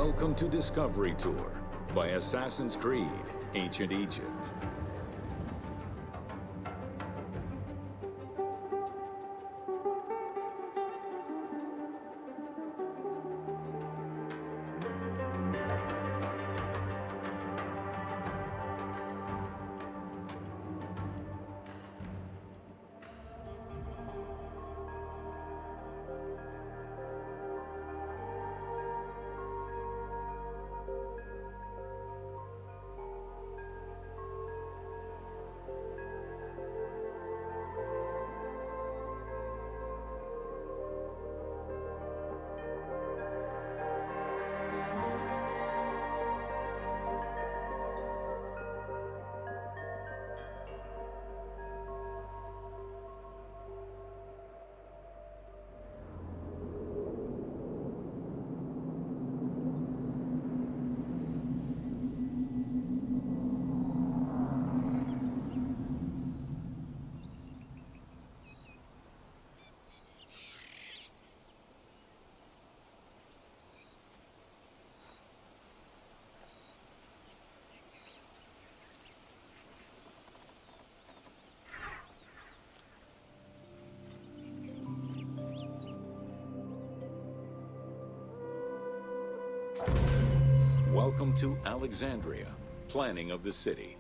Welcome to Discovery Tour by Assassin's Creed: Ancient Egypt. Welcome to Alexandria, planning of the city.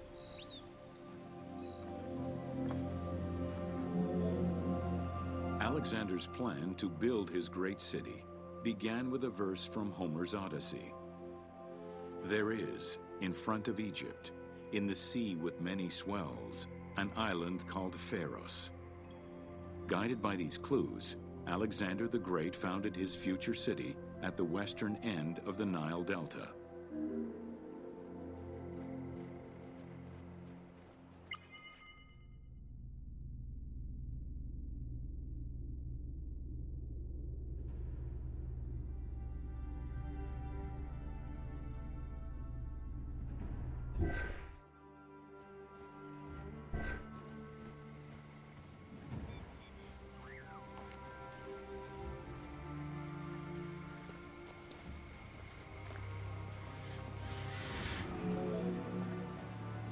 Alexander's plan to build his great city began with a verse from Homer's Odyssey. There is, in front of Egypt, in the sea with many swells, an island called Pharos. Guided by these clues, Alexander the Great founded his future city at the western end of the Nile Delta.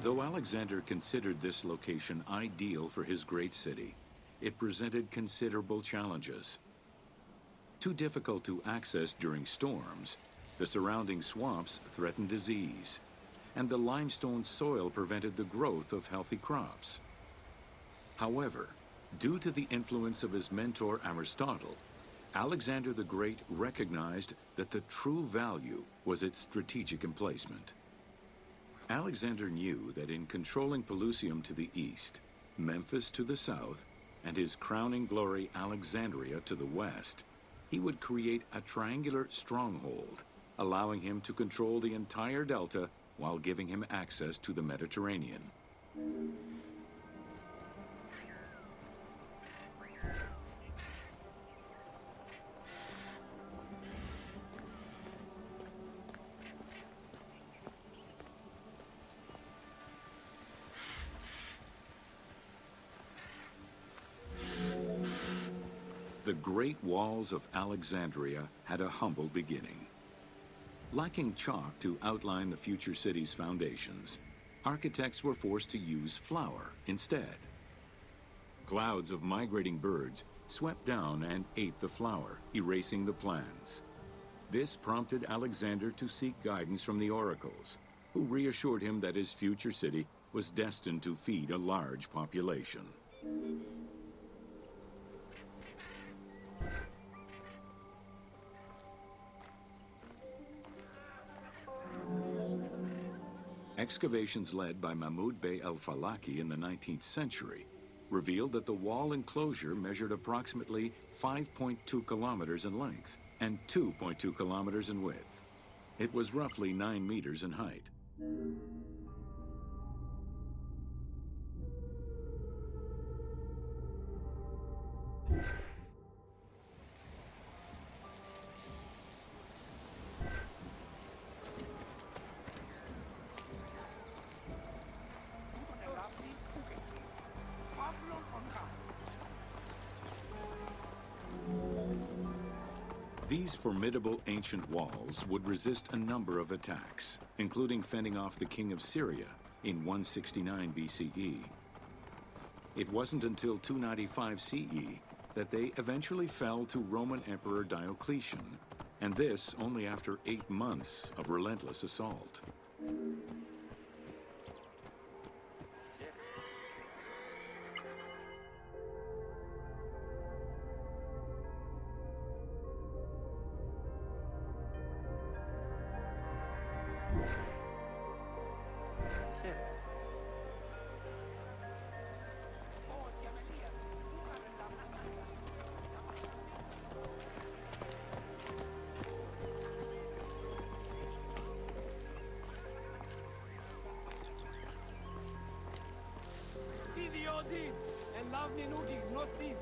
Though Alexander considered this location ideal for his great city, it presented considerable challenges. Too difficult to access during storms, the surrounding swamps threatened disease, and the limestone soil prevented the growth of healthy crops. However, due to the influence of his mentor Aristotle, Alexander the Great recognized that the true value was its strategic emplacement. Alexander knew that in controlling Pelusium to the east, Memphis to the south, and his crowning glory Alexandria to the west, he would create a triangular stronghold, allowing him to control the entire delta while giving him access to the Mediterranean. The Great Walls of Alexandria had a humble beginning. Lacking chalk to outline the future city's foundations, architects were forced to use flour instead. Clouds of migrating birds swept down and ate the flour, erasing the plans. This prompted Alexander to seek guidance from the oracles, who reassured him that his future city was destined to feed a large population. Excavations led by Mahmud Bey el-Falaki in the 19th century revealed that the wall enclosure measured approximately 5.2 kilometers in length and 2.2 kilometers in width. It was roughly 9 meters in height. These formidable ancient walls would resist a number of attacks, including fending off the king of Syria in 169 BCE. It wasn't until 295 CE that they eventually fell to Roman Emperor Diocletian, and this only after 8 months of relentless assault. Idioti! Ελάβνη νούκι γνώστης!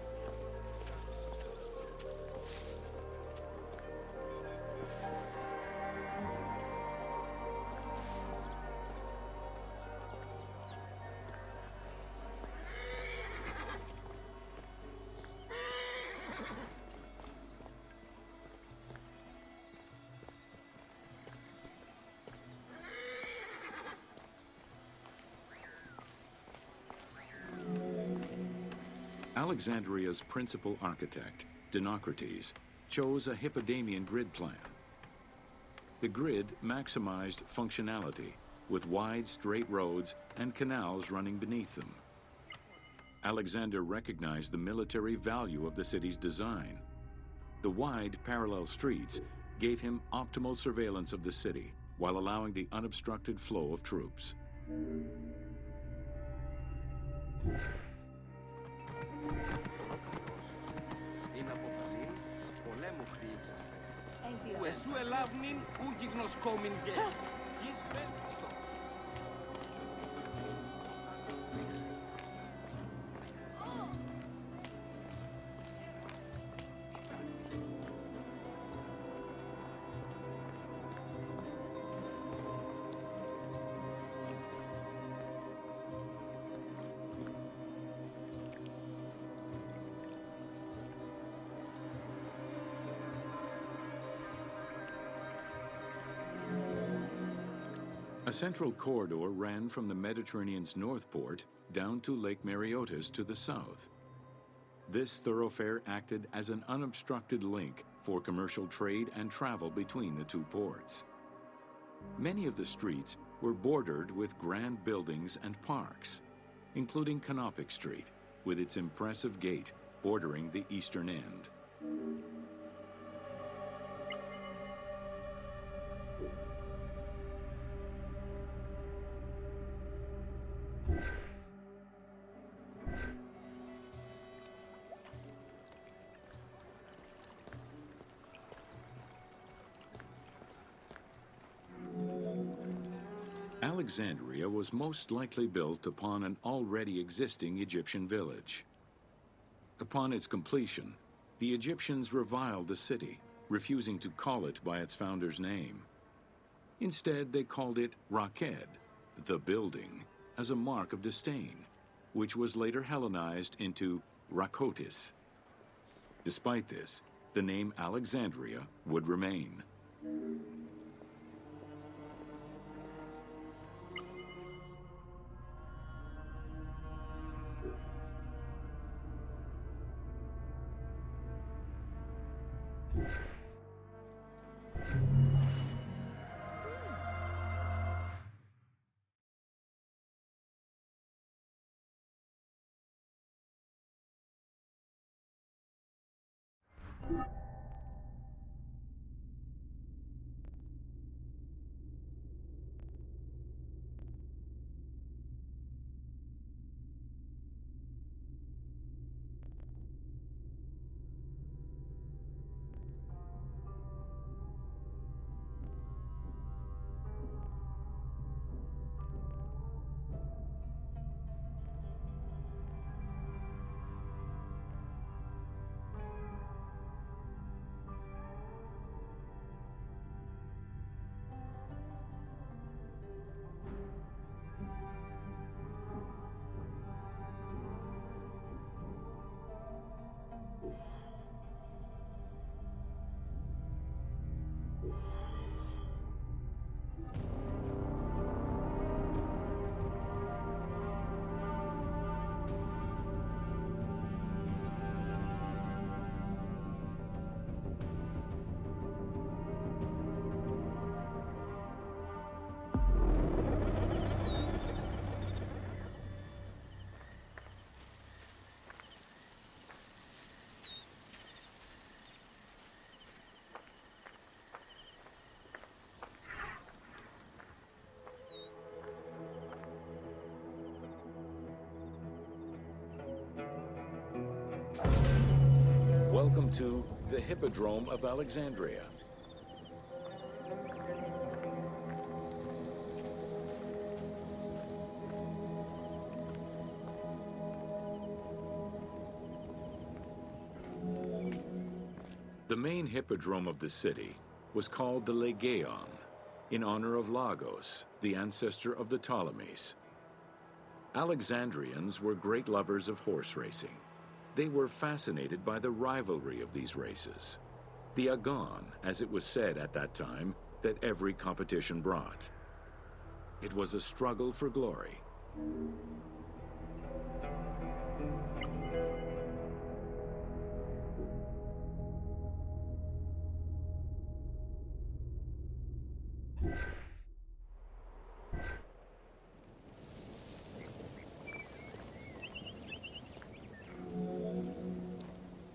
Alexandria's principal architect, Dinocrates, chose a Hippodamian grid plan. The grid maximized functionality, with wide, straight roads and canals running beneath them. Alexander recognized the military value of the city's design. The wide, parallel streets gave him optimal surveillance of the city, while allowing the unobstructed flow of troops. Είναι αποκαλείς, πολέμου χρήξαστε. Που εσού ελάβνην, ου γιγνοσκόμην γε. Γης βέλτιστος. A central corridor ran from the Mediterranean's north port down to Lake Mareotis to the south. This thoroughfare acted as an unobstructed link for commercial trade and travel between the two ports. Many of the streets were bordered with grand buildings and parks, including Canopic Street, with its impressive gate bordering the eastern end. Alexandria was most likely built upon an already existing Egyptian village. Upon its completion, the Egyptians reviled the city, refusing to call it by its founder's name. Instead, they called it Raked, the building, as a mark of disdain, which was later Hellenized into Rakotis. Despite this, the name Alexandria would remain. Welcome to the Hippodrome of Alexandria. The main hippodrome of the city was called the Legeon, in honor of Lagos, the ancestor of the Ptolemies. Alexandrians were great lovers of horse racing. They were fascinated by the rivalry of these races, the agon, as it was said at that time, that every competition brought. It was a struggle for glory.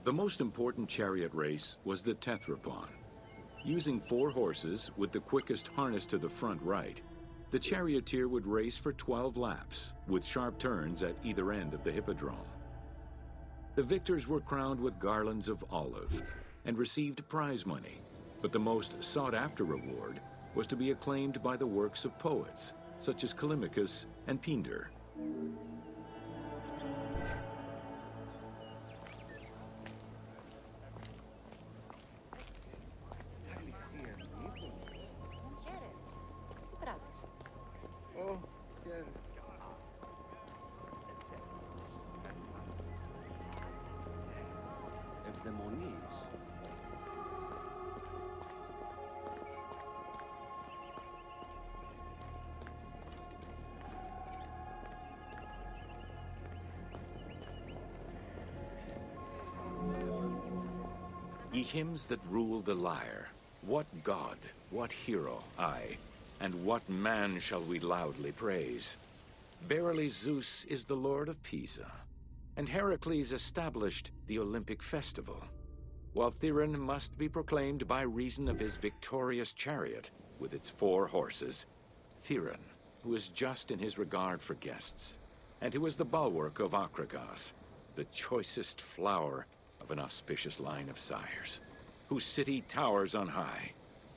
The most important chariot race was the Tethrypon. Using 4 horses with the quickest harness to the front right, the charioteer would race for 12 laps, with sharp turns at either end of the hippodrome. The victors were crowned with garlands of olive and received prize money, but the most sought-after reward was to be acclaimed by the works of poets, such as Callimachus and Pindar. Ευδαιμονής. Ye hymns that rule the lyre, what god, what hero, aye, and what man shall we loudly praise? Verily Zeus is the lord of Pisa, and Heracles established the Olympic festival, while Theron must be proclaimed by reason of his victorious chariot with its 4 horses, Theron, who is just in his regard for guests, and who is the bulwark of Akragas, the choicest flower of an auspicious line of sires, whose city towers on high,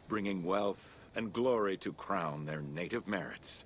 bringing wealth and glory to crown their native merits.